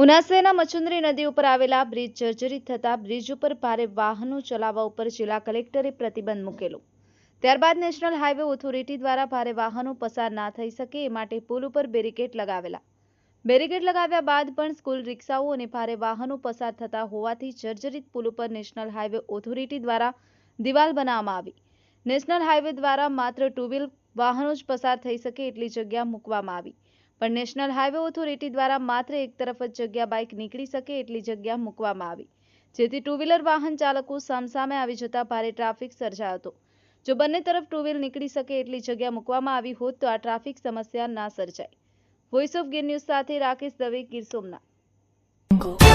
ઉનાસેના મચુંદરી નદી ઉપર આવેલા બ્રિજ જર્જરિત થતા બ્રિજ ઉપર ભારે વાહનો ચલાવવા ઉપર જિલ્લા કલેક્ટરે પ્રતિબંધ મૂકેલો। ત્યારબાદ નેશનલ હાઈવે ઓથોરિટી દ્વારા ભારે વાહનો પસાર ના થઈ શકે એ માટે પુલ ઉપર બેરિકેડ લગાવેલા। બેરિકેડ લગાવ્યા બાદ પણ સ્કૂલ રિક્ષાઓ અને ભારે વાહનો પસાર થતા હોવાથી જર્જરિત પુલ ઉપર નેશનલ હાઈવે ઓથોરિટી દ્વારા દિવાલ બનાવવામાં આવી। નેશનલ હાઈવે દ્વારા માત્ર ટુ વ્હીલ વાહનો જ પસાર થઈ શકે એટલી જગ્યા મૂકવામાં આવી, પણ નેશનલ હાઈવે ઓથોરિટી દ્વારા માત્ર એક તરફ જ જગ્યા બાઇક નીકળી શકે એટલી જગ્યા મૂકવામાં આવી, જેથી ટુ વ્હીલર વાહન ચાલકો સામસામે આવી જતા ભારે ટ્રાફિક સર્જાયો હતો। જો બંને તરફ ટુ વ્હીલ નીકળી શકે એટલી જગ્યા મૂકવામાં આવી હોત તો આ ટ્રાફિક સમસ્યા ના સર્જાય। વોઇસ ઓફ ગીર ન્યૂઝ સાથે રાકેશ દવે, ગીર સોમનાથ।